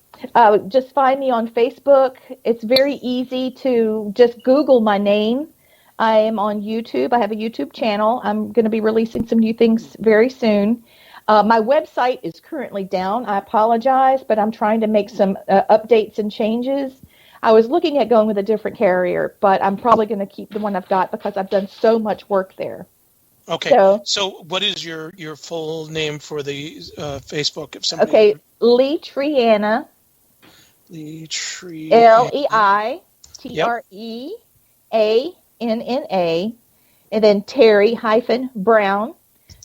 Just find me on Facebook. It's very easy to just Google my name. I am on YouTube. I have a YouTube channel. I'm going to be releasing some new things very soon. My website is currently down. I apologize, but I'm trying to make some updates and changes. I was looking at going with a different carrier, but I'm probably going to keep the one I've got because I've done so much work there. Okay. So what is your full name for the Facebook? If somebody Leitreanna. Leitreanna, and then Terry-Brown.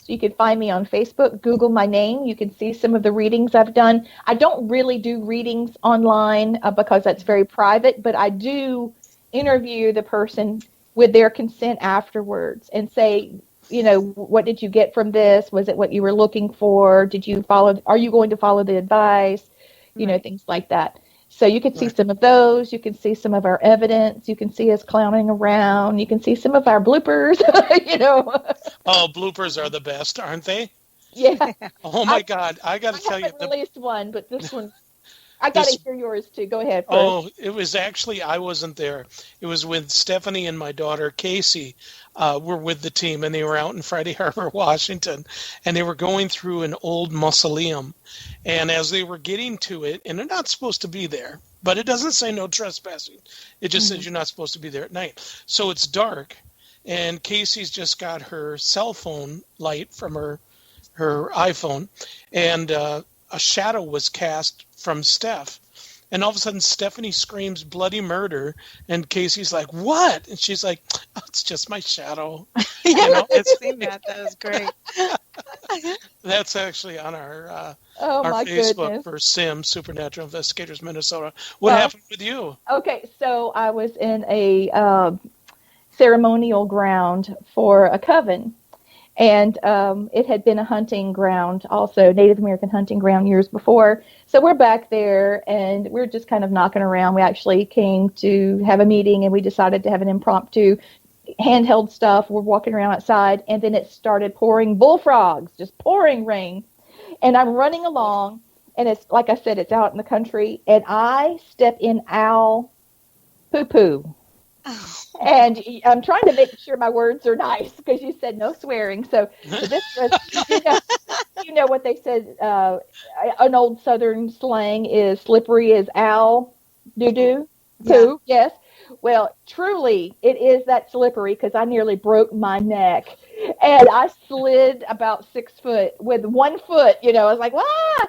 So you can find me on Facebook, Google my name. You can see some of the readings I've done. I don't really do readings online because that's very private, but I do interview the person with their consent afterwards and say, what did you get from this? Was it what you were looking for? Are you going to follow the advice? Things like that. So you can see some of those. You can see some of our evidence. You can see us clowning around. You can see some of our bloopers, Oh, bloopers are the best, aren't they? Yeah. Oh, my God. I got to tell you. I haven't released one, but this one, I got to hear yours, too. Go ahead first. Oh, it was actually, I wasn't there. It was with Stephanie and my daughter, Casey. Were with the team, and they were out in Friday Harbor, Washington, and they were going through an old mausoleum. And as they were getting to it, and they're not supposed to be there, but it doesn't say no trespassing. It just says you're not supposed to be there at night. So it's dark, and Casey's just got her cell phone light from her iPhone, and a shadow was cast from Steph. And all of a sudden, Stephanie screams bloody murder, and Casey's like, "What?" And she's like, "Oh, it's just my shadow." I've seen that. That was great. That's actually on our goodness. Facebook for SIM, Supernatural Investigators Minnesota. What happened with you? Okay, so I was in a ceremonial ground for a coven. And it had been a hunting ground, also Native American hunting ground years before. So we're back there, and we're just kind of knocking around. We actually came to have a meeting, and we decided to have an impromptu handheld stuff. We're walking around outside, and then it started pouring bullfrogs, just pouring rain. And I'm running along, and it's like I said, it's out in the country, and I step in owl poo-poo. And I'm trying to make sure my words are nice because you said no swearing. So this was, what they said, an old Southern slang is slippery as owl doo-doo, poo, yes. Well, truly, it is that slippery because I nearly broke my neck. And I slid about 6 foot with 1 foot, I was like, "Wah!"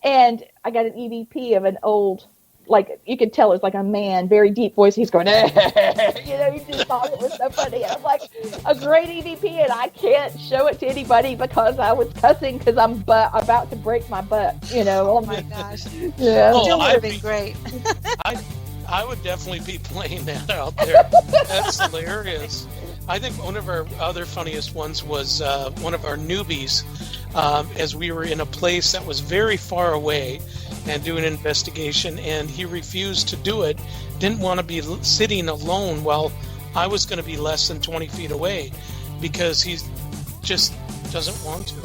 And I got an EVP of an old, like, you could tell it's like a man, very deep voice. He's going, you just thought it was so funny. And I'm like, a great EVP, and I can't show it to anybody because I was cussing because I'm about to break my butt, Oh, my gosh. Yeah. Still would have been great. I would definitely be playing that out there. That's hilarious. I think one of our other funniest ones was one of our newbies, as we were in a place that was very far away and doing an investigation, and he refused to do it, didn't want to be sitting alone while I was going to be less than 20 feet away because he just doesn't want to.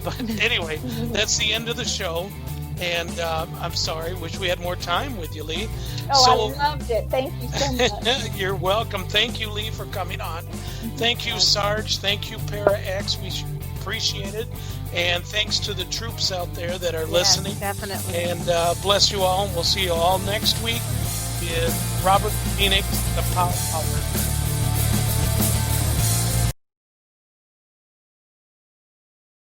But anyway, that's the end of the show. And I'm sorry, wish we had more time with you, Lee. Oh, I loved it. Thank you so much. You're welcome. Thank you, Lee, for coming on. Thank you, Sarge. Thank you, Para X. We appreciate it. And thanks to the troops out there that are listening. Definitely. And bless you all. And we'll see you all next week with Robert Phoenix, the Power Hour.